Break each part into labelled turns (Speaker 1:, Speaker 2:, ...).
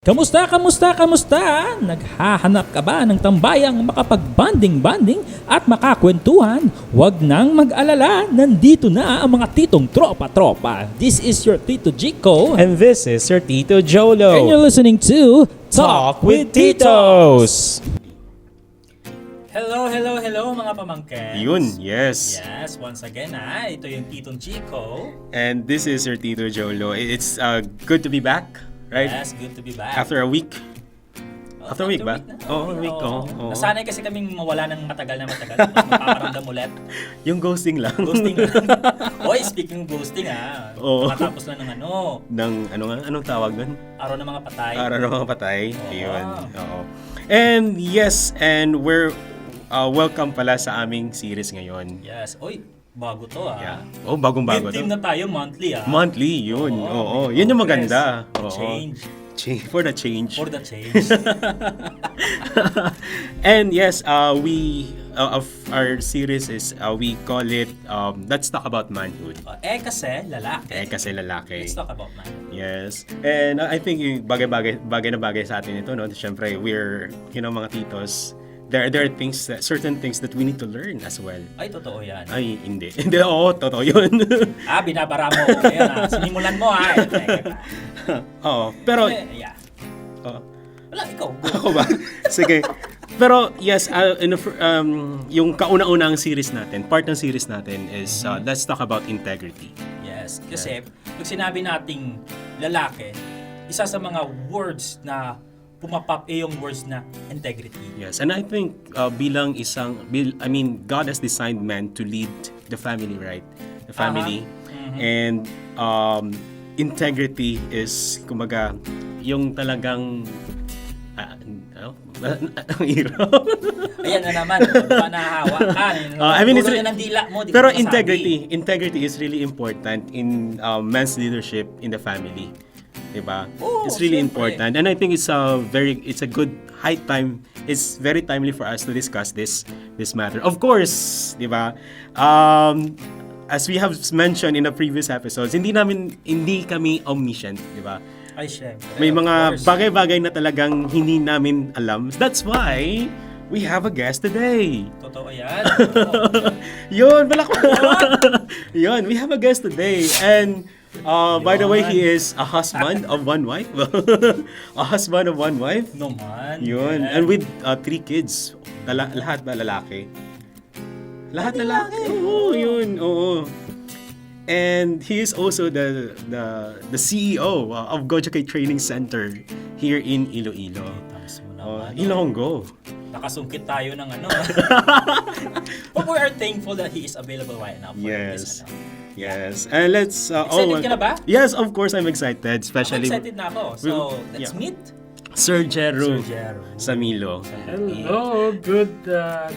Speaker 1: Kamusta? Naghahanap ka ba ng tambayang makapag-banding-banding at makakwentuhan? Huwag nang mag-alala, nandito na ang mga titong tropa-tropa. This is your Tito Jico.
Speaker 2: And this is your Tito Jolo.
Speaker 1: And you're listening to
Speaker 2: Talk with Titos.
Speaker 1: Hello mga pamangkin.
Speaker 2: Yun, yes.
Speaker 1: Yes, once again ito yung Titong Jico.
Speaker 2: And this is your Tito Jolo. It's good to be back, right?
Speaker 1: Yes, good to be back.
Speaker 2: After a week. After a week ba?
Speaker 1: Oo,
Speaker 2: a week. Oo.
Speaker 1: Nasanay kasi kaming mawala ng matagal. Mapaparamdam ulit.
Speaker 2: Yung ghosting lang.
Speaker 1: Ghosting lang. Oy, speaking of ghosting
Speaker 2: Oo.
Speaker 1: Matapos na ng
Speaker 2: Anong tawag nun?
Speaker 1: Araw ng mga patay.
Speaker 2: Araw ng mga patay.
Speaker 1: Oo.
Speaker 2: Ayun. Oo. And yes, and we're welcome pala sa aming series ngayon.
Speaker 1: Yes. Oy, bago to
Speaker 2: Yeah. Oh, bagong-bago
Speaker 1: Team
Speaker 2: to.
Speaker 1: na tayo monthly
Speaker 2: Monthly, yun. Oo. Yun yung maganda. Oo.
Speaker 1: Change.
Speaker 2: For the change.
Speaker 1: For the change.
Speaker 2: And yes, we of our series is we call it Let's Talk About Manhood.
Speaker 1: Kasi lalaki.
Speaker 2: Kasi lalaki.
Speaker 1: Let's talk about man.
Speaker 2: Yes. And I think yung bagay sa atin ito, no? Siyempre, we're, mga titos. There are certain things that we need to learn as well.
Speaker 1: Ay, totoo yan.
Speaker 2: Ay, hindi. Hindi, oo, totoo yun.
Speaker 1: Binabara mo ko ngayon Sinimulan mo
Speaker 2: Oo, pero...
Speaker 1: Yeah.
Speaker 2: Oo.
Speaker 1: Wala, ikaw.
Speaker 2: Ako ba? Sige. Pero yes, yung kauna-unang series natin, part ng series natin is Let's Talk About Integrity.
Speaker 1: Yes, kasi pag sinabi nating lalaki, isa sa mga words na pumapap yung words na integrity.
Speaker 2: Yes, and I think God has designed man to lead the family, right? The family. And integrity is, kumbaga, yung talagang ang hirap.
Speaker 1: Ayan na naman, nahahawa ka.
Speaker 2: It's
Speaker 1: ng dila mo, di
Speaker 2: pero
Speaker 1: ko
Speaker 2: integrity is really important in men's leadership in the family. Diba? It's really important, and I think it's a good high time. It's very timely for us to discuss this matter. Of course, diba? As we have mentioned in the previous episodes, hindi kami omniscient, diba?
Speaker 1: Ay, syempre.
Speaker 2: May mga bagay-bagay na talagang hindi namin alam. That's why we have a guest today.
Speaker 1: Totoo yan.
Speaker 2: Yun, Yun, we have a guest today, and by the way, he is a husband of one wife. A husband of one wife.
Speaker 1: No man.
Speaker 2: Yun. And with 3 kids. Lahat ba lalaki? Lahat lalaki. Oo, yun. Oo. And he is also the CEO of Gojake Training Center here in Iloilo. Ilonggo.
Speaker 1: Nakasungkit tayo ng But we are thankful that he is available right now for this.
Speaker 2: Yes. And let's
Speaker 1: excited ka na ba?
Speaker 2: Yes, of course I'm excited, especially
Speaker 1: excited na ako. So, let's meet
Speaker 2: Sir Jeru Samilo.
Speaker 3: Hello, good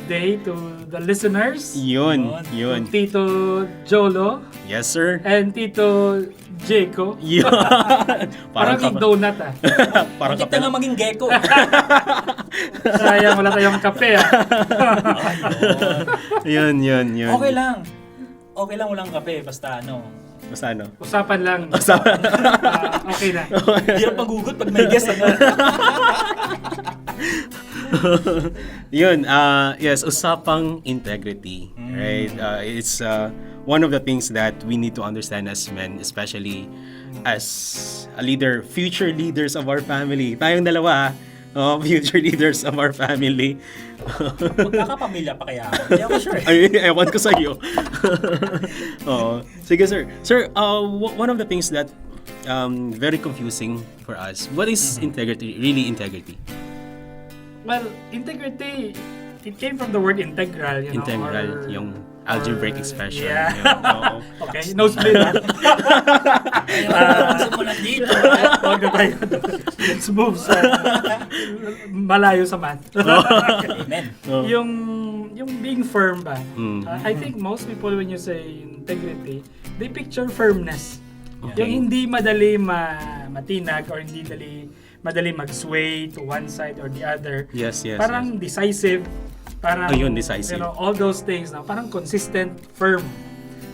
Speaker 3: day to the listeners.
Speaker 2: Yun.
Speaker 3: Tito Jolo.
Speaker 2: Yes, sir.
Speaker 3: And Tito Jico.
Speaker 2: Yun.
Speaker 3: Parang donut
Speaker 1: Parang kita nga maging gecko.
Speaker 3: Sayang, wala tayong kape
Speaker 2: Yun.
Speaker 1: Okay lang walang kape, basta
Speaker 3: Usapan lang. Okay na.
Speaker 1: Hirap magugot pag may guest
Speaker 2: Yun, yes, usapang integrity, right? It's one of the things that we need to understand as men, especially as future leaders of our family. Tayong dalawa, future leaders of our family.
Speaker 1: Magkakapamilya pa kaya? Hindi ako sure.
Speaker 2: Ewan ko sa'yo. Sige, sir. Sir, one of the things that very confusing for us, what is integrity? Really integrity?
Speaker 3: Well, integrity, it came from the word integral,
Speaker 2: Integral, yung algebraic expression.
Speaker 3: Yeah. Okay,
Speaker 2: Yes.
Speaker 3: nosebleed
Speaker 1: Simulan dito.
Speaker 3: Huwag na tayo. Let's move sa malayo sa math.
Speaker 1: Amen.
Speaker 3: Yung being firm ba? I think most people when you say integrity, they picture firmness.
Speaker 2: Okay.
Speaker 3: Yung hindi madali matinag or hindi madali mag-sway to one side or the other.
Speaker 2: Yes.
Speaker 3: Parang decisive. Parang,
Speaker 2: decisive.
Speaker 3: all those things na parang consistent, firm.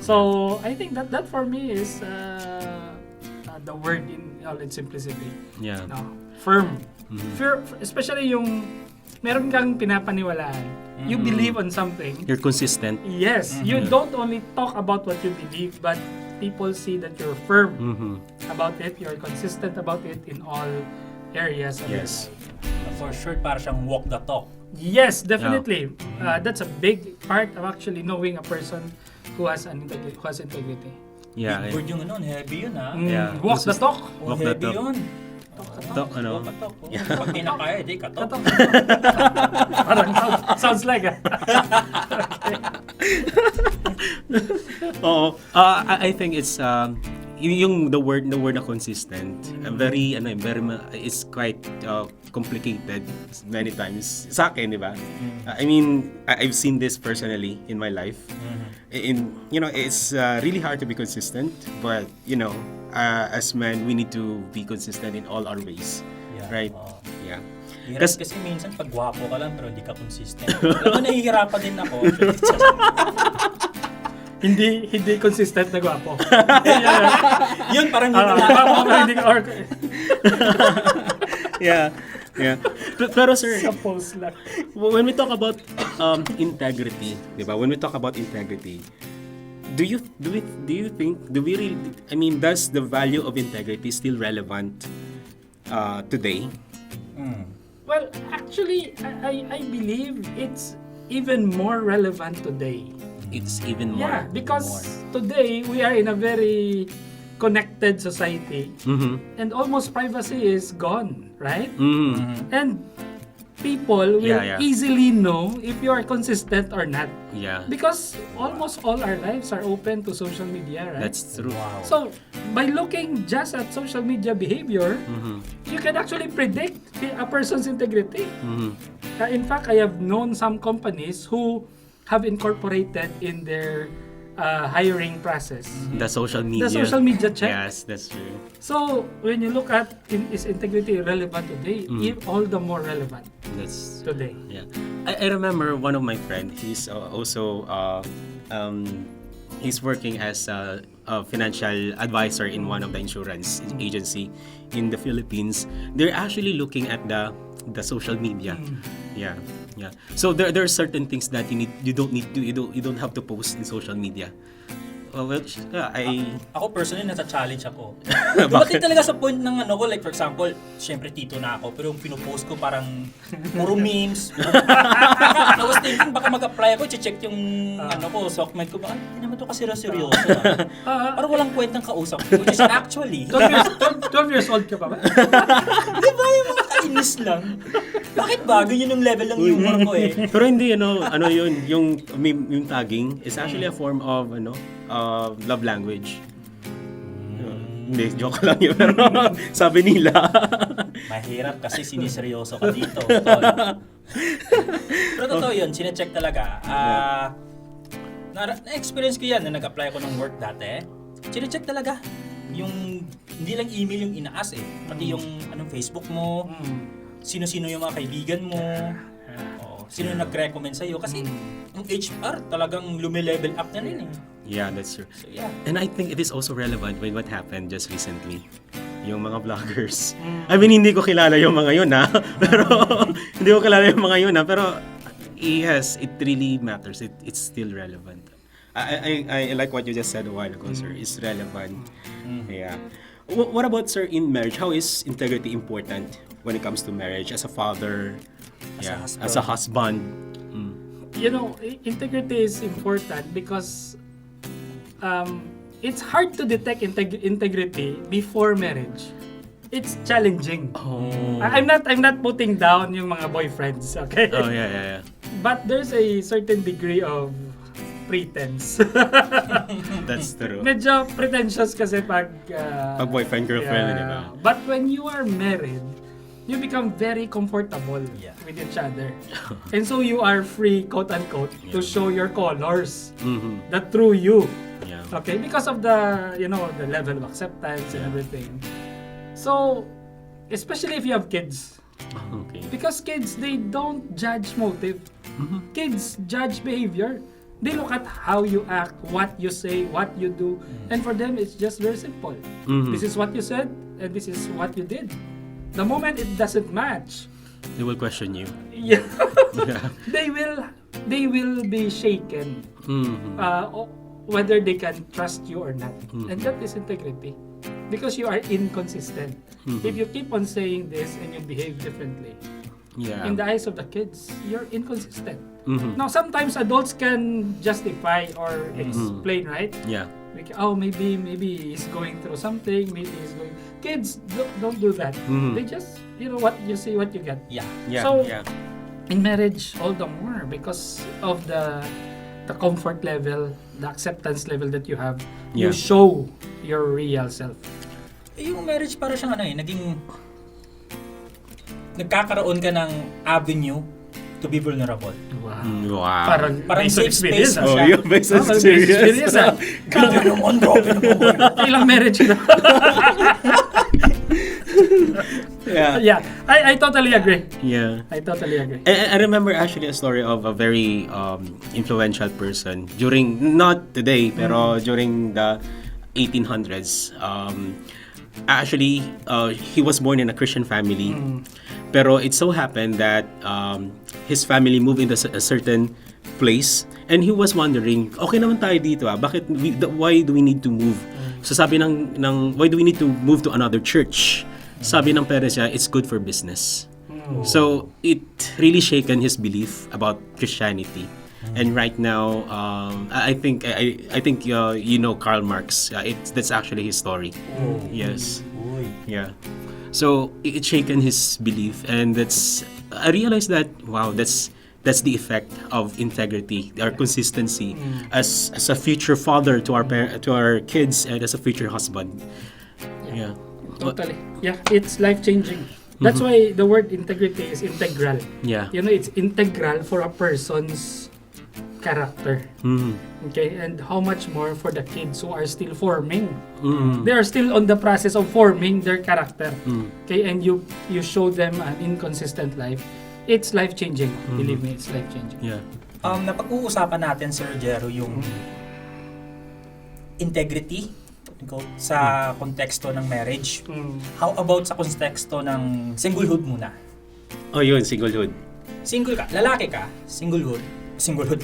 Speaker 3: So, I think that for me is the word in all its simplicity.
Speaker 2: Yeah.
Speaker 3: No? firm. Especially yung meron kang pinapaniwalaan. You believe on something.
Speaker 2: You're consistent.
Speaker 3: Yes, you don't only talk about what you believe, but people see that you're firm about it, you're consistent about it in all areas of
Speaker 2: Yes.
Speaker 3: your life.
Speaker 1: For sure, para siyang walk the talk.
Speaker 3: Yes, definitely. That's a big part of actually knowing a person who has integrity.
Speaker 2: Yeah.
Speaker 1: Big word yung ano, heavy yun ha.
Speaker 2: Yeah.
Speaker 3: Walk the talk.
Speaker 1: Oh,
Speaker 2: Walk the
Speaker 1: heavy
Speaker 2: talk.
Speaker 1: yun.
Speaker 2: Talk, ano?
Speaker 1: Walk the talk. Pag di na kaya, di katok.
Speaker 3: Parang sounds like
Speaker 2: I think it's yung the word na consistent, it's quite complicated many times sa akin, di ba? I mean, I've seen this personally in my life. It's really hard to be consistent, but as men, we need to be consistent in all our ways.
Speaker 1: Yeah.
Speaker 2: Right? Yeah.
Speaker 1: Hirap kasi minsan pag gwapo ka lang pero hindi ka consistent. Alam mo, nahihirapan din ako.
Speaker 3: hindi consistent na gwapo.
Speaker 1: Yun, parang
Speaker 3: Hindi ka
Speaker 2: Yeah. Yeah. Pero sir,
Speaker 3: suppose lang.
Speaker 2: when we talk about integrity, di ba? When we talk about integrity, do you think does the value of integrity still relevant today?
Speaker 3: Well, actually, I believe it's even more relevant today.
Speaker 2: It's even more.
Speaker 3: Yeah, because today we are in a very connected society, and almost privacy is gone, right? And people will easily know if you are consistent or not.
Speaker 2: Yeah.
Speaker 3: Because almost all our lives are open to social media, right?
Speaker 2: That's true.
Speaker 1: Wow.
Speaker 3: So, by looking just at social media behavior, you can actually predict a person's integrity. In fact, I have known some companies who have incorporated in their hiring process
Speaker 2: The social media.
Speaker 3: the social media check.
Speaker 2: Yes, that's true.
Speaker 3: So, when you look at is integrity relevant today, all the more relevant
Speaker 2: That's
Speaker 3: today.
Speaker 2: yeah. I remember one of my friend. He's also he's working as a financial advisor in one of the insurance agency in the Philippines. They're actually looking at the social media. Yeah. Yeah. So there are certain things that you don't have to post in social media.
Speaker 1: Ako personally, nasa-challenge ako. Dumating talaga sa point ng ano ko, like for example, syempre tito na ako, pero yung pinopost ko parang puro memes. I was thinking, baka mag-apply ako, check yung ano ko, sockmate ko, baka hindi naman to kasi seryoso. Parang walang kwentang kausap ko, which is actually...
Speaker 3: 12 years old ka pa ba?
Speaker 1: Di ba yung mga kainis lang? Bakit ba? Ganyan yung level ng humor ko eh.
Speaker 2: Pero hindi ano yun, yung tagging is actually a form of love language. Hindi, joke lang yun. Pero sabi nila.
Speaker 1: Mahirap kasi siniseryoso ka dito. Tol. Pero totoo yun, sinecheck talaga. Na-experience ko yan na nag-apply ako ng work dati. Sinecheck talaga. Yung, hindi lang email yung inaas eh. Pati yung Facebook mo, sino-sino yung mga kaibigan mo, sino nag-recommend sa'yo. Kasi yung HR talagang lumilevel up na rin eh.
Speaker 2: Yeah, that's true.
Speaker 1: So, yeah.
Speaker 2: And I think it is also relevant with what happened just recently. Yung mga vloggers. I mean, hindi ko kilala yung mga yun ha. Pero, hindi ko kilala yung mga yun ha. Pero, yes, it really matters. It's still relevant. I like what you just said a while ago, sir. It's relevant. Yeah. What about, sir, in marriage? How is integrity important when it comes to marriage? As a father, as a husband.
Speaker 3: You know, integrity is important because it's hard to detect integrity before marriage. It's challenging. I'm not putting down yung mga boyfriends, okay?
Speaker 2: Oh, yeah.
Speaker 3: But there's a certain degree of pretense.
Speaker 2: That's true.
Speaker 3: Medyo pretentious kasi pag
Speaker 2: boyfriend, girlfriend, di ba?
Speaker 3: But when you are married, you become very comfortable with each other. And so you are free, quote unquote, to show your colors. The true you.
Speaker 2: Yeah.
Speaker 3: Okay? Because of the, the level of acceptance and everything. So, especially if you have kids.
Speaker 2: Okay.
Speaker 3: Because kids, they don't judge motive. Kids judge behavior. They look at how you act, what you say, what you do. And for them, it's just very simple. This is what you said, and this is what you did. The moment it doesn't match,
Speaker 2: They will question you.
Speaker 3: yeah,
Speaker 2: Yeah.
Speaker 3: they will be shaken whether they can trust you or not. And that is integrity. Because you are inconsistent. If you keep on saying this and you behave differently,
Speaker 2: Yeah.
Speaker 3: in the eyes of the kids, you're inconsistent.
Speaker 2: Mhm.
Speaker 3: Now, sometimes adults can justify or explain, right?
Speaker 2: Yeah.
Speaker 3: Maybe he's going through something. Maybe he's going. Kids don't do that. They just, what you see, what you get.
Speaker 1: Yeah.
Speaker 2: Yeah.
Speaker 3: So,
Speaker 2: yeah.
Speaker 3: in marriage, all the more because of the comfort level, the acceptance level that you have, you
Speaker 2: Yeah.
Speaker 3: show your real self.
Speaker 1: Yung marriage para siyang nagkakaroon ka ng avenue to be vulnerable.
Speaker 3: Wow.
Speaker 2: Wow.
Speaker 3: Parang based on
Speaker 1: safe
Speaker 3: experience.
Speaker 1: space.
Speaker 2: Oh, you're based on
Speaker 3: Based on experience.
Speaker 2: experience.
Speaker 1: Grabe naman.
Speaker 3: Ilang marriage na.
Speaker 2: Yeah.
Speaker 3: Yeah, I totally agree.
Speaker 2: Yeah.
Speaker 3: I totally agree.
Speaker 2: I remember actually a story of a very influential person during, not today, pero during the 1800s. Actually, he was born in a Christian family. Pero it so happened that his family moved into a certain place and he was wondering, okay naman tayo dito why do we need to move? So sabi ng why do we need to move to another church? Sabi ng parents niya, it's good for business. So it really shaken his belief about Christianity. And right now, I think Karl Marx. That's actually his story. Yes. Yeah. So it shaken his belief, and I realized that that's the effect of integrity, our consistency as a future father to our kids and as a future husband. Yeah.
Speaker 3: Totally. Yeah, it's life-changing. That's why the word integrity is integral.
Speaker 2: Yeah.
Speaker 3: It's integral for a person's character. Okay, and how much more for the kids who are still forming. They are still on the process of forming their character. Okay, and you show them an inconsistent life. It's life-changing. Believe me, it's life-changing.
Speaker 2: Yeah.
Speaker 1: Napag-uusapan natin, Sir Jeru, yung integrity sa konteksto ng marriage. How about sa konteksto ng singlehood muna?
Speaker 2: Oh, yun, singlehood.
Speaker 1: Single ka, lalaki ka, singlehood,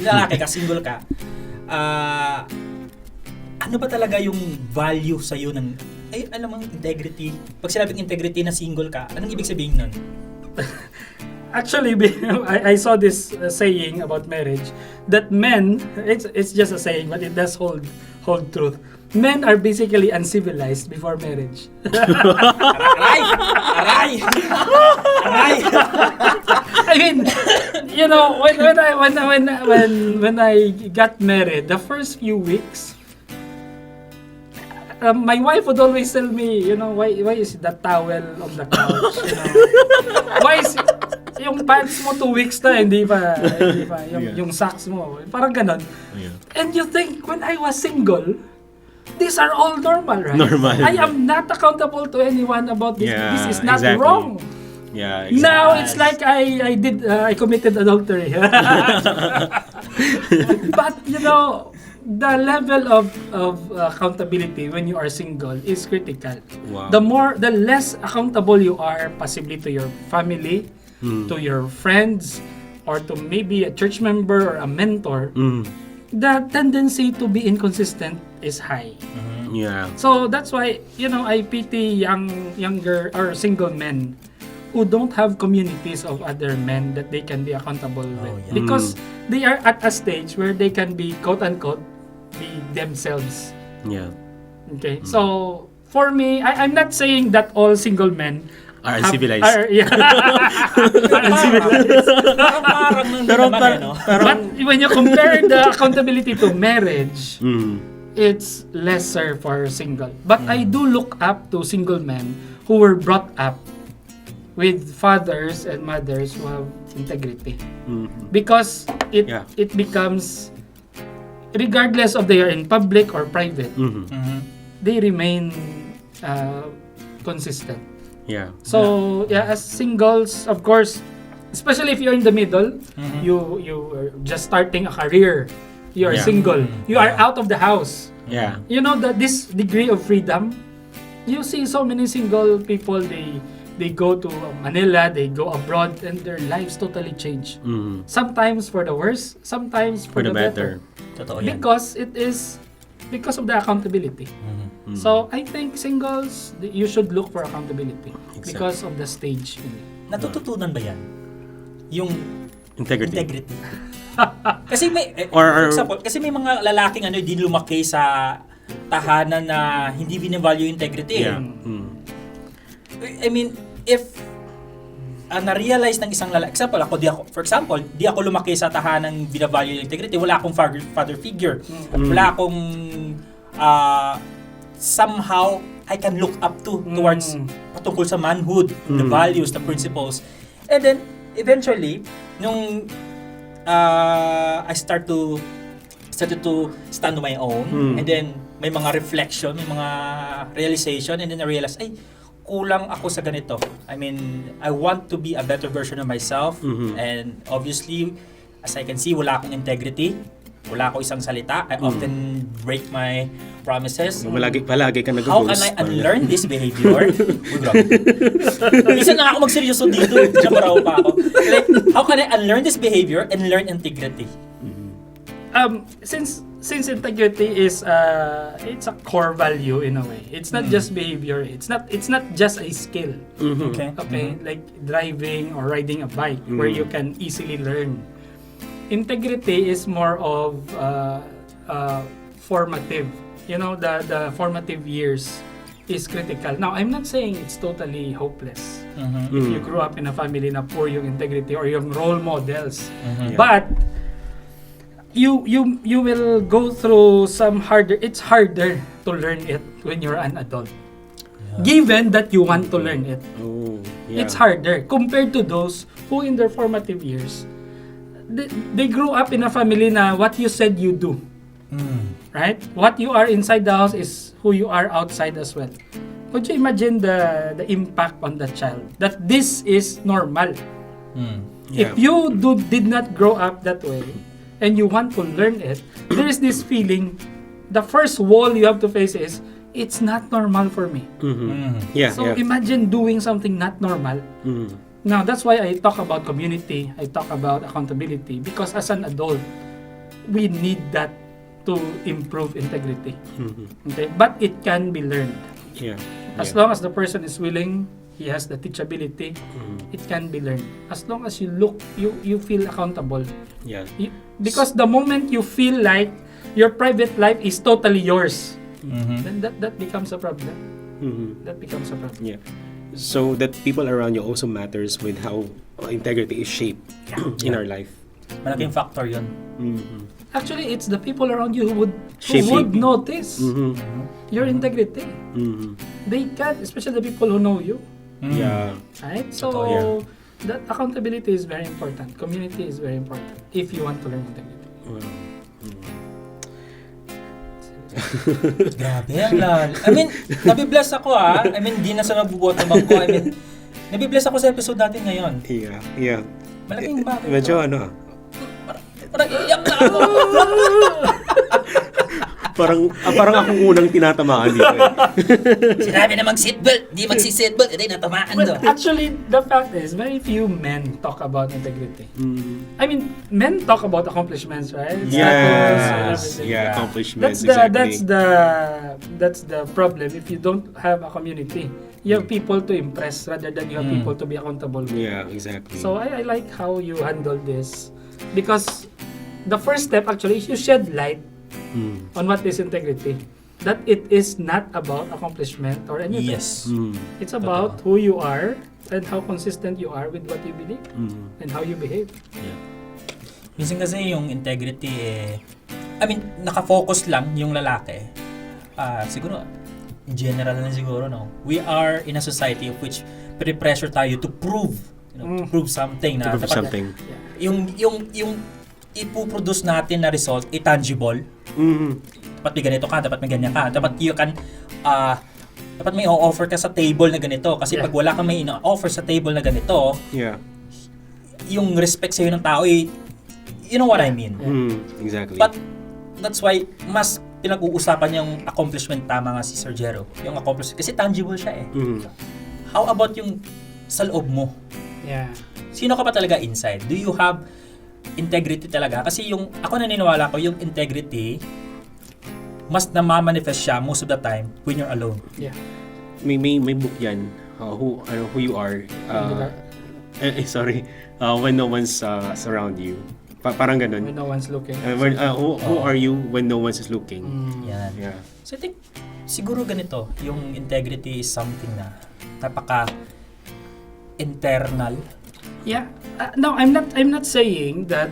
Speaker 1: lalaki ka, single ka. Ano ba talaga yung value sa iyo ng alam mo integrity? Pag sinabing integrity na single ka, anong ibig sabihin nun?
Speaker 3: Actually, I saw this saying about marriage that men, it's just a saying, but it does hold truth. Men are basically uncivilized before marriage.
Speaker 1: Aray!
Speaker 3: I mean, when I got married, the first few weeks, my wife would always tell me, why is that towel on the couch? Why is yung pants mo 2 weeks na hindi pa yung socks mo, parang ganon.
Speaker 2: Yeah.
Speaker 3: And you think when I was single, these are all normal, right?
Speaker 2: Normal.
Speaker 3: I am not accountable to anyone about this.
Speaker 2: Yeah,
Speaker 3: This is not
Speaker 2: exactly.
Speaker 3: wrong.
Speaker 2: Yeah, exactly.
Speaker 3: Now it's like I committed adultery. But the level of accountability when you are single is critical.
Speaker 2: Wow.
Speaker 3: The less accountable you are, possibly to your family, to your friends, or to maybe a church member or a mentor, the tendency to be inconsistent is high.
Speaker 2: Yeah.
Speaker 3: So that's why I pity younger or single men who don't have communities of other men that they can be accountable with, because they are at a stage where they can be quote unquote be themselves.
Speaker 2: Yeah.
Speaker 3: Okay, so for me, I'm not saying that all single men
Speaker 2: Are uncivilized.
Speaker 3: Are uncivilized.
Speaker 1: Pero
Speaker 3: But when you compare the accountability to marriage, it's lesser for single. But I do look up to single men who were brought up with fathers and mothers who have integrity. Because it becomes, regardless of they are in public or private, they remain consistent.
Speaker 2: Yeah.
Speaker 3: So as singles, of course, especially if you're in the middle, you are just starting a career, you are single, you are out of the house.
Speaker 2: Yeah.
Speaker 3: This degree of freedom, you see so many single people, they they go to Manila, they go abroad, and their lives totally change. Sometimes for the worse, sometimes for the better.
Speaker 1: Totoo yan.
Speaker 3: Because it is because of the accountability. So I think singles, you should look for accountability because of the stage.
Speaker 1: Natututunan ba yan? Yung
Speaker 2: Integrity.
Speaker 1: Kasi may for example, kasi may mga lalaking din lumaki sa tahanan na hindi binavalue yung integrity.
Speaker 2: Yeah.
Speaker 1: I mean, if na-realize ng isang lalaki, for example, di ako lumaki sa tahanang binavalue yung integrity, wala akong father figure. Wala akong somehow I can look up towards patungkol sa manhood, the values, the principles. And then eventually, nung I started to stand on my own, and then may mga reflection, may mga realization, and then I realized, ay, kulang ako sa ganito. I mean, I want to be a better version of myself, and obviously, as I can see, wala akong integrity, wala ako isang salita, I often break my promises.
Speaker 2: Palagi ka nag-ghost.
Speaker 1: How can I unlearn this behavior? Minsan na ako magseryoso dito, jabaraw pa ako. Like, how can I unlearn this behavior and learn integrity?
Speaker 3: Since integrity is it's a core value in a way. It's not just behavior. It's not just a skill.
Speaker 1: Okay.
Speaker 3: Like driving or riding a bike where you can easily learn. Integrity is more of formative. You know, the formative years is critical. Now, I'm not saying it's totally hopeless. If you grew up in a family na poor yung integrity or yung role models. But you will go through some harder. It's harder to learn it when you're an adult. Given that you want to learn it. It's harder compared to those who in their formative years they grew up in a family na what you said you do. Right? What you are inside the house is who you are outside as well. Could you imagine the impact on the child that this is normal? If you did not grow up that way and you want to learn it, there is this feeling, the first wall you have to face is, it's not normal for me. Imagine doing something not normal. Now, that's why I talk about community, I talk about accountability, because as an adult, we need that to improve integrity. Okay? But it can be learned. As long as the person is willing, he has the teachability, it can be learned. As long as you feel accountable. Because the moment you feel like your private life is totally yours, then that becomes a problem. That becomes a problem.
Speaker 2: So that people around you also matters with how integrity is shaped in our life.
Speaker 1: Malaking factor yun.
Speaker 3: Actually, it's the people around you who would notice your integrity. They can, especially the people who know you. Right? So, that accountability is very important. Community is very important if you want to learn integrity.
Speaker 1: Grabe, ang lal. I mean, nabibless ako I mean, di na sa nabubuhat ng bangko. I mean, nabibless ako sa episode natin ngayon. Malaking bagay.
Speaker 2: Medyo
Speaker 1: Parang iyak na ako.
Speaker 2: parang akong unang tinatamaan dito.
Speaker 1: Sinabi na mag-seatbelt, di magsi-seatbelt, natamaan
Speaker 3: Well, actually, the fact is, very few men talk about integrity. I mean, men talk about accomplishments, right?
Speaker 2: Accomplishments.
Speaker 3: That's the problem. If you don't have a community, you have people to impress rather than you have people to be accountable with.
Speaker 2: Exactly.
Speaker 3: So I like how you handle this, because the first step actually is you shed light on what is integrity. That it is not about accomplishment or anything.
Speaker 1: Yes.
Speaker 3: It's about who you are and how consistent you are with what you believe and how you behave.
Speaker 1: Minsan kasi yung integrity I mean, nakafocus lang yung lalaki. Siguro, general na siguro, no? We are in a society of which pre-pressure tayo to prove, to prove something.
Speaker 2: To prove something.
Speaker 1: Yung ipuproduce natin na result, tangible. Dapat may ganito ka, dapat may ganyan ka. Dapat you can, dapat may offer ka sa table na ganito. Kasi pag wala kang may offer sa table na ganito, yung respect sa'yo ng tao, you know what I mean?
Speaker 2: Exactly.
Speaker 1: But that's why mas pinag-uusapan yung accomplishment, tama nga si Sir Jeru. Yung accomplishment, kasi tangible siya How about yung sa loob mo.
Speaker 3: Yeah.
Speaker 1: Sino ka pa talaga inside? Do you have integrity talaga? Kasi yung, ako naniniwala ko, yung integrity, mas namamanifest siya most of the time when you're alone.
Speaker 3: Yeah.
Speaker 2: May book yan, who you are. Sorry, when no one's around you. Parang ganun.
Speaker 3: When no one's looking.
Speaker 2: Who are you when no one's looking?
Speaker 1: Yan.
Speaker 2: Yeah.
Speaker 1: So I think, siguro ganito, yung integrity is something na napaka-internal.
Speaker 3: Yeah. No, I'm not saying that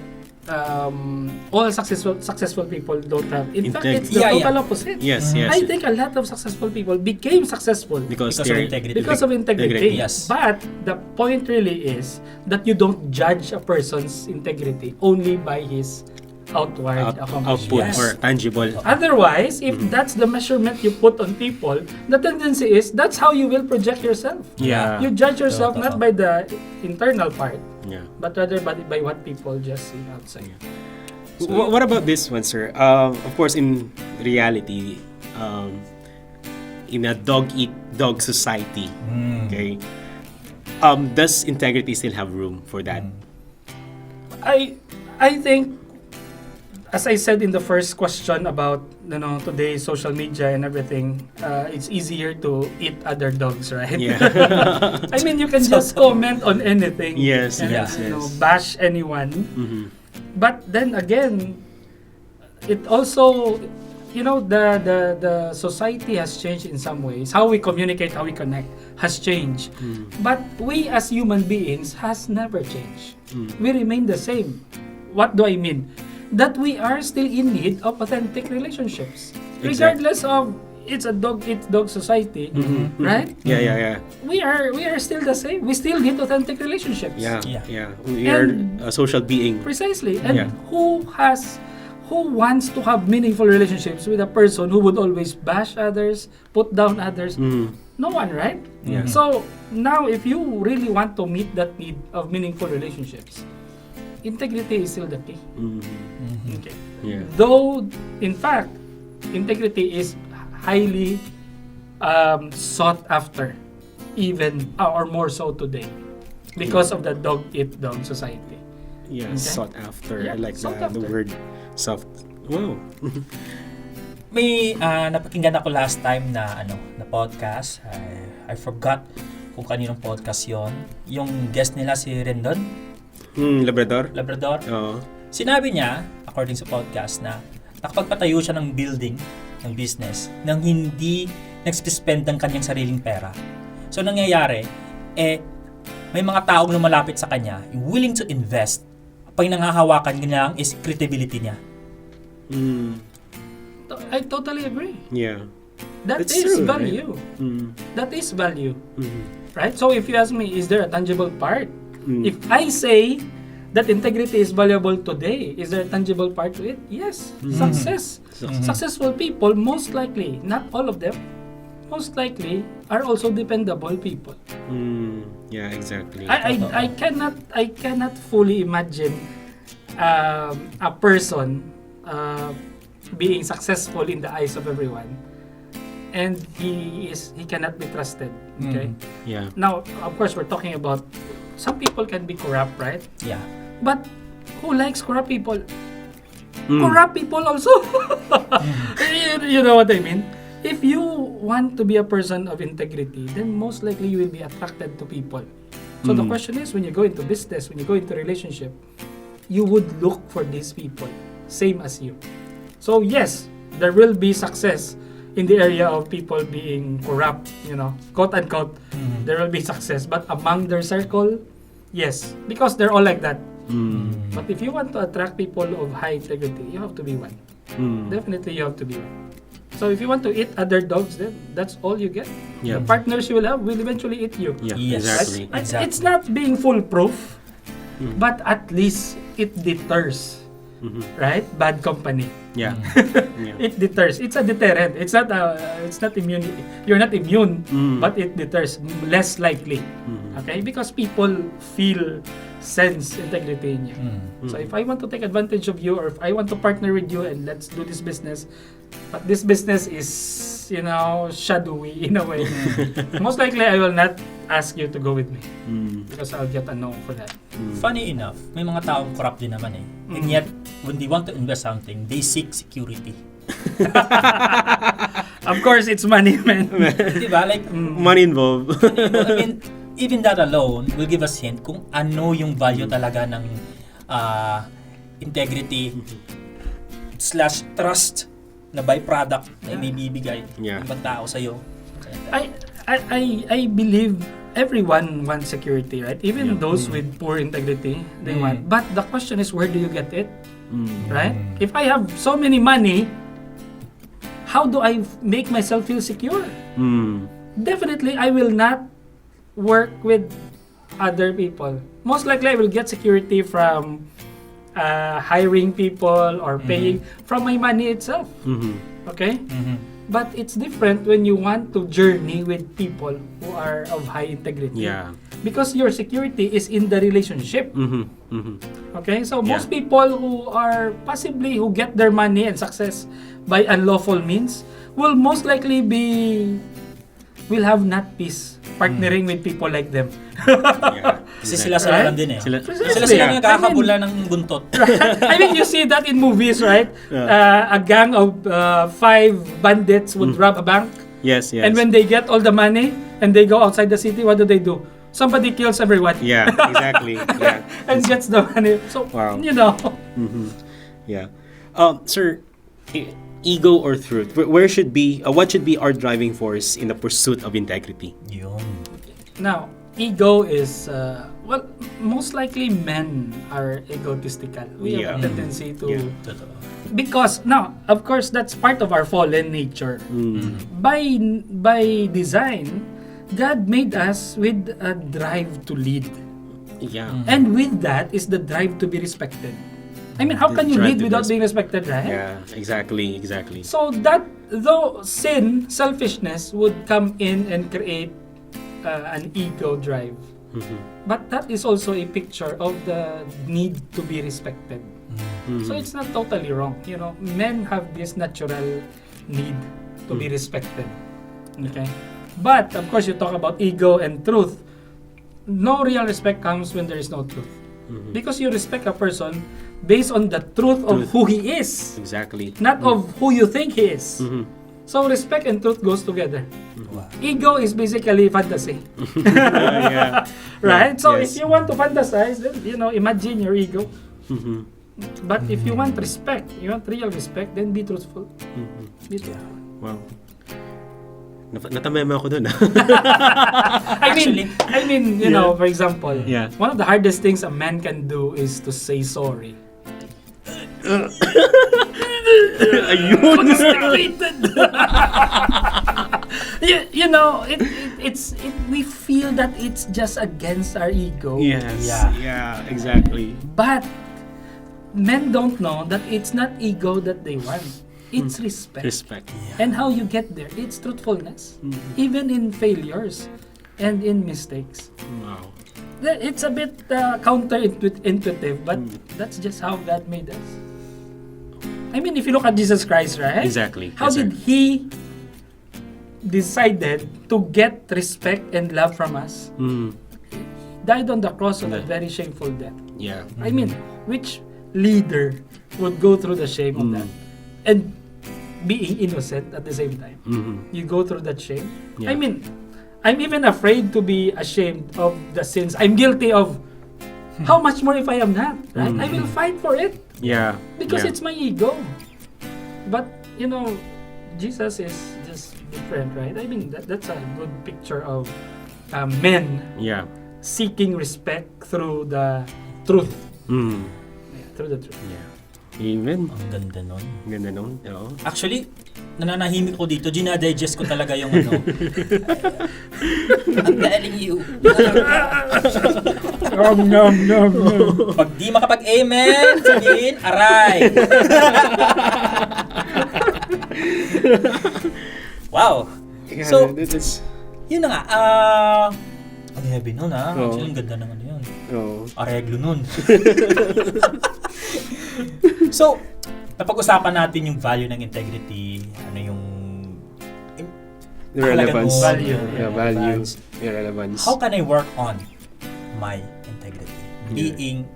Speaker 3: all successful people don't have. In fact, it's the total opposite.
Speaker 2: Yes.
Speaker 3: I think a lot of successful people became successful
Speaker 2: Because
Speaker 1: of integrity.
Speaker 3: because of integrity.
Speaker 1: Yes.
Speaker 3: But the point really is that you don't judge a person's integrity only by his outward
Speaker 2: output
Speaker 3: accomplishments.
Speaker 2: or tangible.
Speaker 3: Otherwise, if that's the measurement you put on people, the tendency is that's how you will project yourself.
Speaker 2: Yeah.
Speaker 3: You judge yourself
Speaker 1: Totoo.
Speaker 3: not by the internal part,
Speaker 2: Yeah.
Speaker 3: but rather by what people just see outside.
Speaker 2: What about this one, sir? Of course, in reality, in a dog-eat-dog society, okay, does integrity still have room for that?
Speaker 3: I think, as I said in the first question about today's social media and everything, it's easier to eat other dogs, right?
Speaker 2: Yeah.
Speaker 3: I mean, you can just comment on anything.
Speaker 2: Yes,
Speaker 3: and,
Speaker 2: yes.
Speaker 3: bash anyone.
Speaker 2: Mhm.
Speaker 3: But then again, it also, the society has changed in some ways. How we communicate, how we connect has changed. But we as human beings has never changed. We remain the same. What do I mean? That we are still in need of authentic relationships. Regardless of it's a dog-eat-dog society, right?
Speaker 2: Yeah.
Speaker 3: We are still the same. We still need authentic relationships.
Speaker 2: Yeah.
Speaker 1: Yeah.
Speaker 2: We are
Speaker 3: And-
Speaker 2: a social being.
Speaker 3: Precisely. And
Speaker 2: Yeah.
Speaker 3: who wants to have meaningful relationships with a person who would always bash others, put down others? No one, right?
Speaker 2: Yeah.
Speaker 3: So now if you really want to meet that need of meaningful relationships, integrity is still the key. Okay.
Speaker 2: Yeah.
Speaker 3: Though, in fact, integrity is highly sought after, even or more so today, because of the dog-eat-dog society.
Speaker 2: Yeah.
Speaker 3: Okay.
Speaker 2: Sought after.
Speaker 3: Yeah,
Speaker 2: I like
Speaker 3: sought
Speaker 2: the
Speaker 3: after.
Speaker 2: word soft. Wow.
Speaker 1: May napakinggan ako last time na podcast. I forgot kung kaninong podcast yon. Yung guest nila si Rendon,
Speaker 2: Labrador. Oo.
Speaker 1: Sinabi niya, according sa podcast, na nakapagpatayo siya ng building, ng business, nang hindi nag-spend ng kanyang sariling pera. So, nangyayari, may mga taong lumalapit sa kanya, willing to invest. Pag nanghahawakan niya lang is credibility niya.
Speaker 3: I totally agree.
Speaker 2: Yeah.
Speaker 3: That
Speaker 2: That's
Speaker 3: is
Speaker 2: true, right?
Speaker 3: value. That is value.
Speaker 2: Mhm.
Speaker 3: Right? So if you ask me, is there a tangible part?
Speaker 2: Mm.
Speaker 3: If I say that integrity is valuable today, is there a tangible part to it? Yes. Success. Successful people, most likely, not all of them, most likely are also dependable people.
Speaker 2: Yeah, exactly.
Speaker 3: I cannot fully imagine a person being successful in the eyes of everyone, and he cannot be trusted. Okay.
Speaker 2: Yeah.
Speaker 3: Now, of course, we're talking about some people can be corrupt, right?
Speaker 1: Yeah.
Speaker 3: But who likes corrupt people? Corrupt people also. You know what I mean? If you want to be a person of integrity, then most likely you will be attracted to people. So the question is, when you go into business, when you go into relationship, you would look for these people, same as you. So yes, there will be success in the area of people being corrupt, quote unquote. There will be success, but among their circle, yes, because they're all like that. But if you want to attract people of high integrity, you have to be one. Definitely, you have to be one. So if you want to eat other dogs, then that's all you get.
Speaker 2: Yeah.
Speaker 3: The partners you will have will eventually eat you.
Speaker 2: Yeah,
Speaker 1: Yes.
Speaker 2: exactly.
Speaker 1: Exactly.
Speaker 3: It's not being foolproof, but at least it deters, right? Bad company.
Speaker 2: Yeah. Yeah.
Speaker 3: It deters. It's a deterrent. It's not immune. You're not immune, but it deters. Less likely. Okay? Because people sense integrity in you. So if I want to take advantage of you, or if I want to partner with you and let's do this business, but this business is, shadowy in a way, most likely I will not ask you to go with me because I'll get a no for that.
Speaker 1: Funny enough, may mga taong corrupt din naman eh. And yet, when they want to invest something, they seek security.
Speaker 3: Of course, it's money, man.
Speaker 1: Diba? Like,
Speaker 2: Money involved.
Speaker 1: I mean, even that alone will give us hint kung ano yung value talaga ng integrity / trust na byproduct na ibibigay ng ibang tao sa'yo.
Speaker 3: I believe everyone wants security, right? Even those with poor integrity, they want. But the question is, where do you get it? Right? If I have so many money, how do I make myself feel secure? Definitely, I will not work with other people. Most likely, I will get security from hiring people or paying from my money itself. Okay? But it's different when you want to journey with people who are of high integrity.
Speaker 2: Yeah.
Speaker 3: Because your security is in the relationship. Okay? So most people who get their money and success by unlawful means will most likely will have not peace partnering with people like them.
Speaker 1: Kasi sila lang din eh. Sila
Speaker 3: Precisely.
Speaker 1: lang nakakabula ng buntot.
Speaker 3: I mean, you see that in movies, right? A gang of 5 bandits would rob a bank.
Speaker 2: Yes.
Speaker 3: And when they get all the money and they go outside the city, what do? Somebody kills everyone.
Speaker 2: Yeah, exactly. Yeah.
Speaker 3: And gets the money. So,
Speaker 2: Wow.
Speaker 3: you know.
Speaker 2: Yeah. Sir, ego or truth? What should be our driving force in the pursuit of integrity?
Speaker 1: Yun.
Speaker 3: Now, ego is, most likely men are egotistical. We have a tendency to...
Speaker 1: Totoo.
Speaker 3: Because, now, of course, that's part of our fallen nature. By design, God made us with a drive to lead.
Speaker 2: Yeah.
Speaker 3: And with that is the drive to be respected. I mean, how can you lead without being respected, right?
Speaker 2: Yeah, exactly.
Speaker 3: So that, though selfishness would come in and create an ego drive. But that is also a picture of the need to be respected. So it's not totally wrong. You know, men have this natural need to be respected. Okay? But, of course, you talk about ego and truth. No real respect comes when there is no truth. Because you respect a person based on the truth of who he is.
Speaker 2: Exactly.
Speaker 3: Not of who you think he is. So respect and truth goes together. Ego is basically fantasy. Right? So if you want to fantasize, then, imagine your ego. But if you want respect, you want real respect, then be truthful. Be truthful.
Speaker 2: Wow. Natamema ako dun.
Speaker 3: I mean, for example, one of the hardest things a man can do is to say sorry.
Speaker 2: Ayun.
Speaker 3: We feel that it's just against our ego.
Speaker 2: Yes. Yeah, exactly.
Speaker 3: But men don't know that it's not ego that they want. It's respect.
Speaker 2: Respect.
Speaker 3: And how you get there, it's truthfulness. Even in failures and in mistakes.
Speaker 2: Wow.
Speaker 3: It's a bit counterintuitive, but that's just how God made us. I mean, if you look at Jesus Christ, right?
Speaker 2: Exactly.
Speaker 3: How did He decided to get respect and love from us? Died on the cross of a very shameful death.
Speaker 2: Yeah.
Speaker 3: I mean, which leader would go through the shame of that? And being innocent at the same time. You go through that shame.
Speaker 2: Yeah.
Speaker 3: I mean, I'm even afraid to be ashamed of the sins I'm guilty of. How much more if I am not, right? I will fight for it.
Speaker 2: Yeah.
Speaker 3: Because it's my ego. But, Jesus is just different, right? I mean, that's a good picture of men seeking respect through the truth. Through the truth.
Speaker 2: Yeah. Amen.
Speaker 1: Ang ganda nun.
Speaker 2: Ganda nun. Oo.
Speaker 1: Actually, nananahimik ko dito, gina-digest ko talaga yung I'm telling you.
Speaker 3: Nom.
Speaker 1: Pag di makapag-amen, sabihin, aray. Wow. So, yun na nga. Ang heavy nun Actually, ang ganda naman yun. Areglo nun. So, napag-usapan natin yung value ng integrity,
Speaker 2: The relevance.
Speaker 3: Value.
Speaker 2: Yeah, value. Yeah, relevance.
Speaker 1: How can I work on my integrity? Being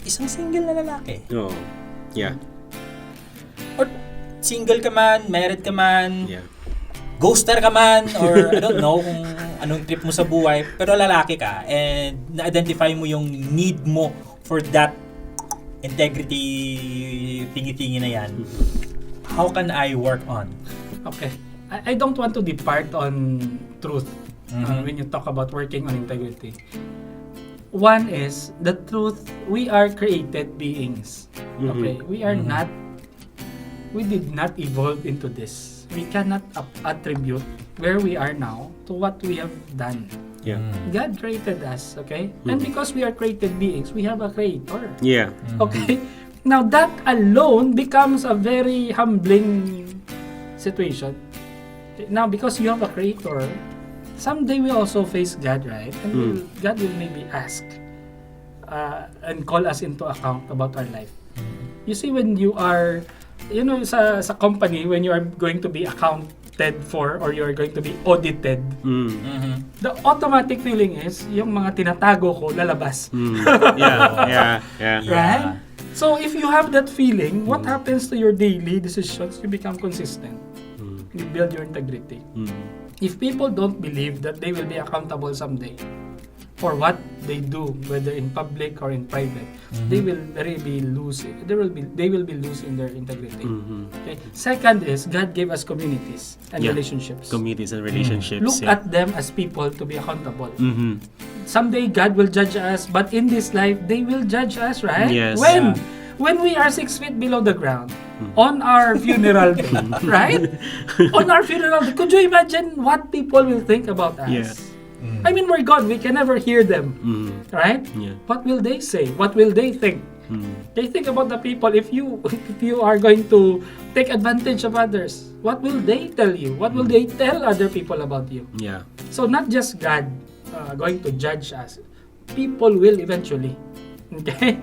Speaker 1: isang single na lalaki.
Speaker 2: Oh, yeah.
Speaker 1: Or single ka man, married ka man,
Speaker 2: Yeah.
Speaker 1: ghoster ka man, or I don't know kung anong trip mo sa buhay, pero lalaki ka and na-identify mo yung need mo for that integrity tingi-tingi na yan. How can I work on?
Speaker 3: Okay. I don't want to depart on truth when you talk about working on integrity. One is the truth, we are created beings. Okay? We are not, we did not evolve into this. We cannot attribute where we are now to what we have done.
Speaker 2: Yeah.
Speaker 3: God created us, okay? And because we are created beings, we have a creator.
Speaker 2: Yeah.
Speaker 3: Okay? Now that alone becomes a very humbling situation. Now because you have a creator, someday we also face God, right? And God will maybe ask and call us into account about our life. You see, when you are, you know, sa company, when you are going to be accounted for or you are going to be audited, the automatic feeling is, yung mga tinatago ko, lalabas.
Speaker 2: Yeah.
Speaker 3: Right? So if you have that feeling, what happens to your daily decisions? You become consistent. You build your integrity. If people don't believe that they will be accountable someday for what they do, whether in public or in private, they will really be losing. They will be losing their integrity. Okay. Second is God gave us communities and relationships.
Speaker 2: Communities and relationships.
Speaker 3: Look at them as people to be accountable. Someday God will judge us, but in this life they will judge us, right?
Speaker 2: Yes.
Speaker 3: When we are 6 feet below the ground, on our funeral day, right? On our funeral day, could you imagine what people will think about us?
Speaker 2: Yeah.
Speaker 3: I mean, we're gone. We can never hear them, right?
Speaker 2: Yeah.
Speaker 3: What will they say? What will they think? They think about the people. If you are going to take advantage of others, what will they tell you? What will they tell other people about you?
Speaker 2: Yeah.
Speaker 3: So not just God going to judge us. People will eventually. Okay?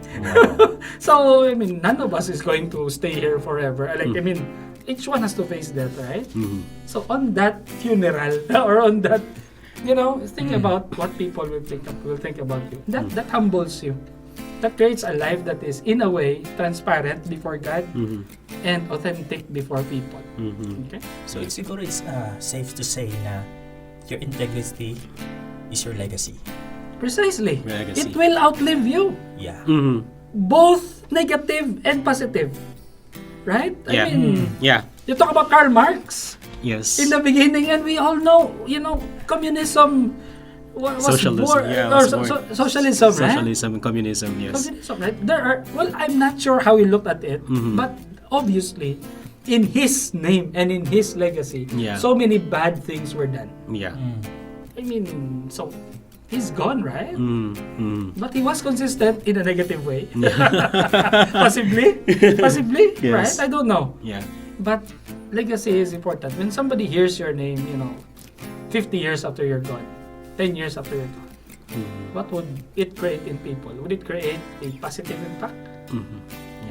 Speaker 3: So, I mean, none of us is going to stay here forever. I mean, each one has to face death, right? So on that funeral, or on that, you know, think about what people will think about you. That humbles you. That creates a life that is, in a way, transparent before God and authentic before people. Okay?
Speaker 1: So it's safe to say na your integrity is your legacy.
Speaker 3: Precisely.
Speaker 2: Legacy.
Speaker 3: It will outlive you.
Speaker 1: Yeah.
Speaker 3: Both negative and positive. Right?
Speaker 2: Yeah.
Speaker 3: I mean,
Speaker 2: Yeah.
Speaker 3: you talk about Karl Marx
Speaker 2: Yes.
Speaker 3: in the beginning, and we all know, you know, communism was
Speaker 2: Socialism,
Speaker 3: born,
Speaker 2: yeah,
Speaker 3: or
Speaker 2: was born.
Speaker 3: socialism, right?
Speaker 2: Socialism and communism, yes.
Speaker 3: Communism, right? There are, well, I'm not sure how he looked at it, but obviously, in his name and in his legacy,
Speaker 2: Yeah.
Speaker 3: so many bad things were done.
Speaker 2: Yeah.
Speaker 3: I mean, so he's gone, right? But he was consistent in a negative way. Possibly,
Speaker 2: Yes.
Speaker 3: right? I don't know.
Speaker 2: Yeah.
Speaker 3: But legacy is important. When somebody hears your name, you know, 50 years after you're gone, 10 years after you're gone, what would it create in people? Would it create a positive impact?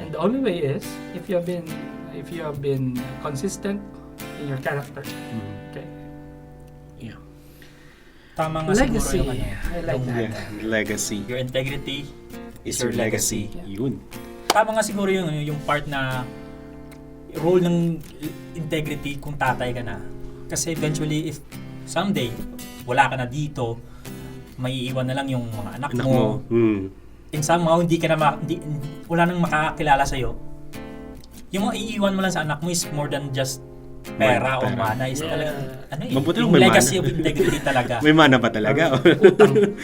Speaker 3: And the only way is if you have been consistent in your character. Okay.
Speaker 2: Yeah.
Speaker 1: Tama nga
Speaker 3: Legacy.
Speaker 1: siguro yung
Speaker 3: I like that.
Speaker 2: Yeah. Legacy
Speaker 1: your integrity
Speaker 2: is your legacy. Yun.
Speaker 1: Tama nga siguro yung part na role ng integrity kung tatay ka na. Kasi eventually, if someday, wala ka na dito, maiiwan na lang yung mga anak mo. And somehow, wala nang makakakilala sa'yo. Yung mga iiwan mo lang sa anak mo is more than just pera o mana. Is talaga,
Speaker 2: Mabuti
Speaker 1: yung
Speaker 2: may
Speaker 1: legacy
Speaker 2: mana.
Speaker 1: of integrity talaga.
Speaker 2: May mana ba talaga?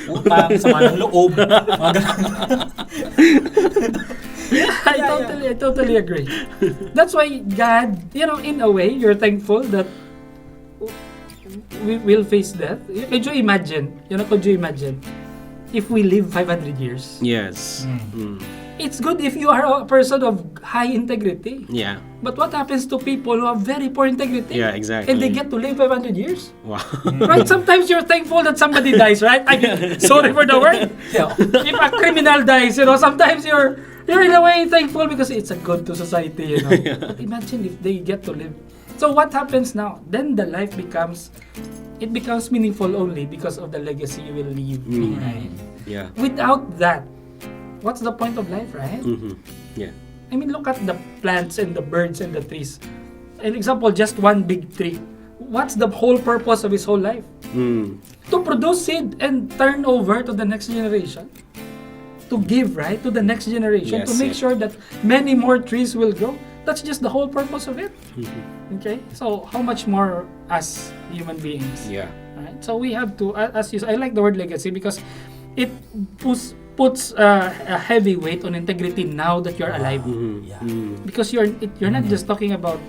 Speaker 1: Utang, sama ng loob. Mga ganun.
Speaker 3: I totally agree. That's why God, you know, in a way, you're thankful that we will face death. Could you imagine? If we live 500 years?
Speaker 2: Yes.
Speaker 3: It's good if you are a person of high integrity.
Speaker 2: Yeah.
Speaker 3: But what happens to people who have very poor integrity?
Speaker 2: Yeah, exactly.
Speaker 3: And they get to live 500 years?
Speaker 2: Wow.
Speaker 3: Right? Sometimes you're thankful that somebody dies, right? I mean, sorry for the word. If a criminal dies, you know, sometimes you're in a way thankful because it's a good to society, you know. But imagine if they get to live So what happens now? Then the life becomes meaningful only because of the legacy you will leave behind.
Speaker 2: Yeah.
Speaker 3: Without that, what's the point of life, right?
Speaker 2: Yeah.
Speaker 3: I mean, look at the plants and the birds and the trees. An example, just one big tree. What's the whole purpose of his whole life? To produce seed and turn over to the next generation. To give, right, to the next generation.
Speaker 2: Yes,
Speaker 3: to make
Speaker 2: yes.
Speaker 3: sure that many more trees will grow. That's just the whole purpose of it. Okay? So, how much more as human beings?
Speaker 2: Yeah.
Speaker 3: Right? So, we have to, I like the word legacy because it puts a heavy weight on integrity now that you're alive. Because you're not just talking about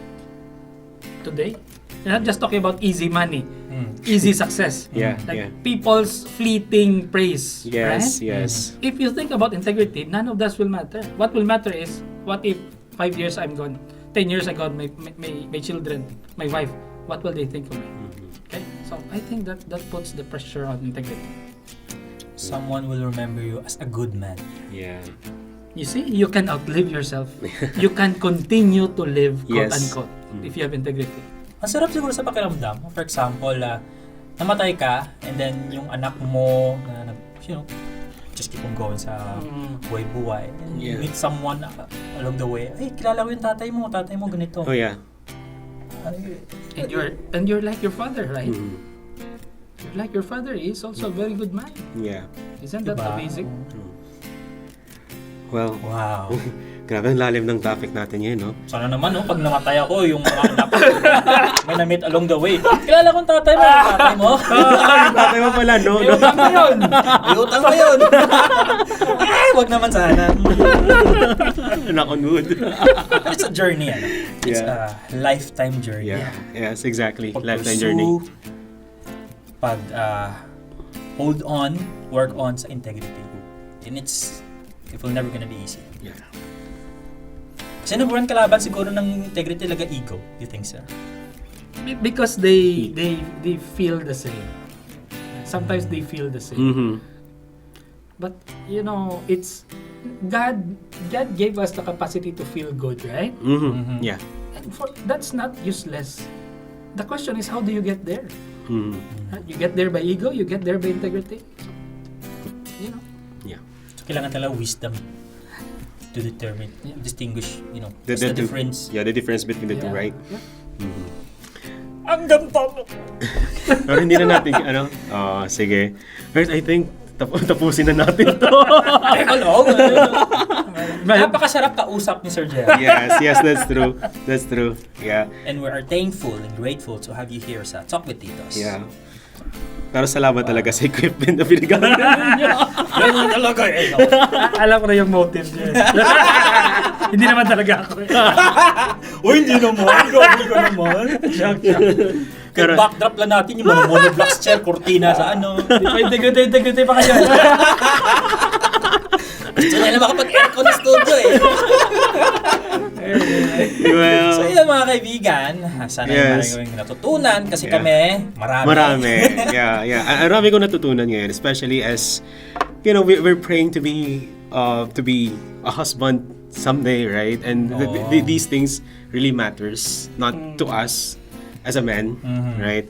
Speaker 3: today. You're not just talking about easy money, easy success.
Speaker 2: Yeah,
Speaker 3: Like
Speaker 2: yeah.
Speaker 3: people's fleeting praise.
Speaker 2: Yes,
Speaker 3: right?
Speaker 2: yes.
Speaker 3: If you think about integrity, none of that will matter. What will matter is, what if 5 years I'm gone, 10 years I'm gone, my children, my wife, what will they think of me? Okay? So I think that puts the pressure on integrity.
Speaker 1: Someone will remember you as a good man.
Speaker 2: Yeah.
Speaker 3: You see, you can outlive yourself. You can continue to live, quote
Speaker 2: Yes.
Speaker 3: unquote, if you have integrity.
Speaker 1: Ang sarap siguro sa pakiramdam. For example, namatay ka and then yung anak mo na just keep on going sa buhay-buhay. And you
Speaker 2: Yeah.
Speaker 1: meet someone along the way. Ay, kilala ko yung tatay mo ganito.
Speaker 2: Oh yeah.
Speaker 1: Ay,
Speaker 3: And you're like your father, right? You're like your father is also a very good man.
Speaker 2: Yeah.
Speaker 3: Isn't that
Speaker 1: diba?
Speaker 3: amazing?
Speaker 2: Well,
Speaker 1: Wow.
Speaker 2: grabe ang lalim ng topic natin ngayon, no?
Speaker 1: Sana naman, pag namatay ako, yung mga anak ko, may na-meet along the way. Kilala kong tatay mo, yung tatay mo.
Speaker 2: Tatay mo pala, no?
Speaker 1: May utang na yun. May utang na yun. Ay, wag naman sana.
Speaker 2: Nakunwood.
Speaker 1: It's a journey, It's
Speaker 2: Yeah.
Speaker 1: a lifetime journey.
Speaker 2: Yeah. Yes, exactly.
Speaker 1: Pag-pursue,
Speaker 2: Lifetime journey.
Speaker 1: Pag hold on, work on sa integrity. And it will never gonna be easy.
Speaker 2: Yeah.
Speaker 1: Kasi number one kalaban siguro ng integrity talaga ego. You think, sir?
Speaker 3: Because they feel the same. Sometimes they feel the same. But it's God gave us the capacity to feel good, right?
Speaker 2: Yeah.
Speaker 3: And that's not useless. The question is, how do you get there? You get there by ego, you get there by integrity. So,
Speaker 2: Yeah.
Speaker 1: So, kailangan talaga wisdom to determine, distinguish, what's
Speaker 2: The
Speaker 1: the difference.
Speaker 2: Yeah, the difference between the two, right?
Speaker 3: Yeah.
Speaker 1: Ang ganda mo!
Speaker 2: Pero hindi na natin, sige. First, I think, tapusin na natin to.
Speaker 1: Hello! Napakasarap kausap ni Sir Jeru.
Speaker 2: yes, that's true. That's true. Yeah.
Speaker 1: And we are thankful and grateful to have you here sa Talk with Titos.
Speaker 2: Yeah. Pero salamat talaga sa equipment na binigyan niyo.
Speaker 1: Yan talaga eh.
Speaker 3: Alam ko na yung motive niya. Hindi naman talaga ako.
Speaker 1: Uy, hindi naman. Grabe ka naman.
Speaker 2: Pero-
Speaker 1: Backdrop lang natin yung mga monoblocks chair, cortina sa ano.
Speaker 3: Integrity pa kayo.
Speaker 1: Gusto nila makapag-aircon sa studio eh.
Speaker 2: Well,
Speaker 1: So yun mga kaibigan, sana
Speaker 2: Yes.
Speaker 1: yung natutunan kasi
Speaker 2: Yeah.
Speaker 1: kami marami.
Speaker 2: marami. Yeah. Ang marami ko natutunan ngayon, especially as, we're praying to be a husband someday, right? And these things really matters, not to us as a man, right?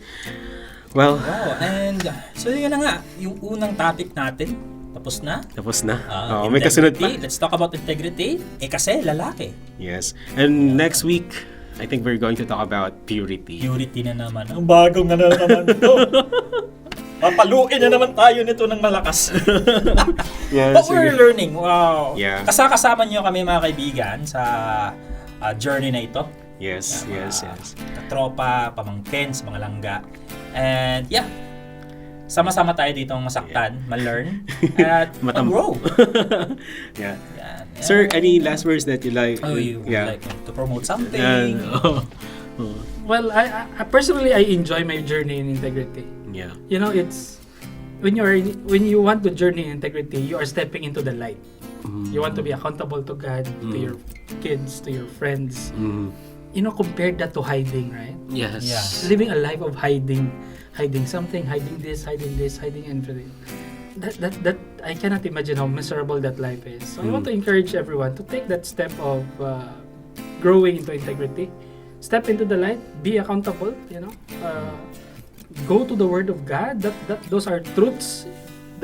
Speaker 2: Well,
Speaker 1: Wow, and so yun na nga, yung unang topic natin, tapos na.
Speaker 2: tapos na. May kasunod pa.
Speaker 1: Integrity. Let's talk about integrity. Kasi lalaki.
Speaker 2: Yes. And next week, I think we're going to talk about purity.
Speaker 1: Purity na naman. Ang bagong na naman ito. Papaluin na naman tayo nito ng malakas.
Speaker 2: Yeah,
Speaker 1: But we're
Speaker 2: sige.
Speaker 1: learning. Wow.
Speaker 2: Yeah.
Speaker 1: Kasama niyo kami mga kaibigan sa journey na ito.
Speaker 2: Yes.
Speaker 1: Tropa, pamangkin, sa mga langga. And yeah, sama-sama tayo dito masaktan, ma-learn, at mag-grow.
Speaker 2: Yeah.
Speaker 1: Yan.
Speaker 2: Sir, any last words that you like?
Speaker 1: Oh, you would like to promote something?
Speaker 3: Well, I personally enjoy my journey in integrity.
Speaker 2: Yeah.
Speaker 3: It's when you want to journey in integrity, you are stepping into the light. You want to be accountable to God, to your kids, to your friends. Compare that to hiding, right?
Speaker 2: Yes.
Speaker 1: Yeah.
Speaker 3: Living a life of hiding something, hiding this, hiding everything. That I cannot imagine how miserable that life is. So I want to encourage everyone to take that step of growing into integrity, step into the light, be accountable, go to the Word of God. Those are truths.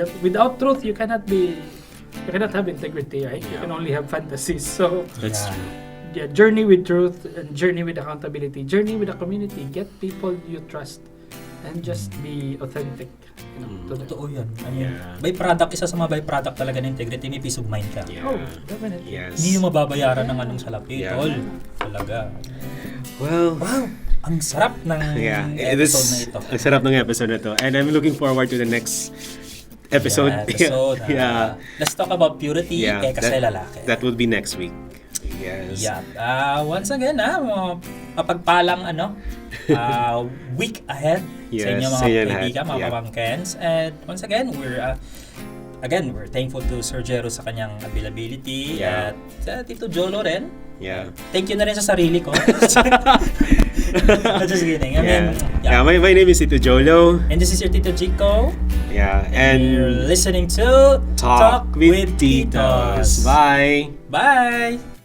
Speaker 3: That without truth, you cannot have integrity, right? You can only have fantasies. So
Speaker 2: That's
Speaker 1: Yeah.
Speaker 2: true.
Speaker 3: yeah, journey with truth and journey with accountability, journey with a community. Get people you trust and just be authentic. To them.
Speaker 1: Totoo yan. I mean,
Speaker 2: Yeah.
Speaker 1: byproduct, isa sa mga byproduct talaga ng integrity, may peace of mind ka.
Speaker 2: Yeah.
Speaker 3: Oh, definitely.
Speaker 2: Yes.
Speaker 1: Hindi mo mababayaran ng anong salapi,
Speaker 2: Yeah.
Speaker 1: tol. Talaga.
Speaker 2: Well,
Speaker 1: Wow! Ang sarap ng
Speaker 2: yeah,
Speaker 1: episode na ito.
Speaker 2: Ang sarap ng episode na to. And I'm looking forward to the next episode. Yeah.
Speaker 1: Let's talk about purity
Speaker 2: Yeah,
Speaker 1: kay Kasi Lalaki.
Speaker 2: that would be next week. Yes.
Speaker 1: Yeah. Once again, mapagpalang week ahead sa inyo
Speaker 2: Yes,
Speaker 1: mga
Speaker 2: sa inyo lahat.
Speaker 1: kaibigan, mga
Speaker 2: Yeah.
Speaker 1: pamangkens. And once again, we're thankful to Sir Jeru sa kanyang availability.
Speaker 2: Yeah.
Speaker 1: At sa Tito Jolo rin.
Speaker 2: Yeah.
Speaker 1: Thank you na rin sa sarili ko. Just kidding. I mean,
Speaker 2: Yeah, my name is Tito Jolo.
Speaker 1: And this is your Tito Chico.
Speaker 2: Yeah.
Speaker 1: And you're
Speaker 2: And
Speaker 1: listening to
Speaker 2: Talk with Titos. Bye.
Speaker 1: Bye!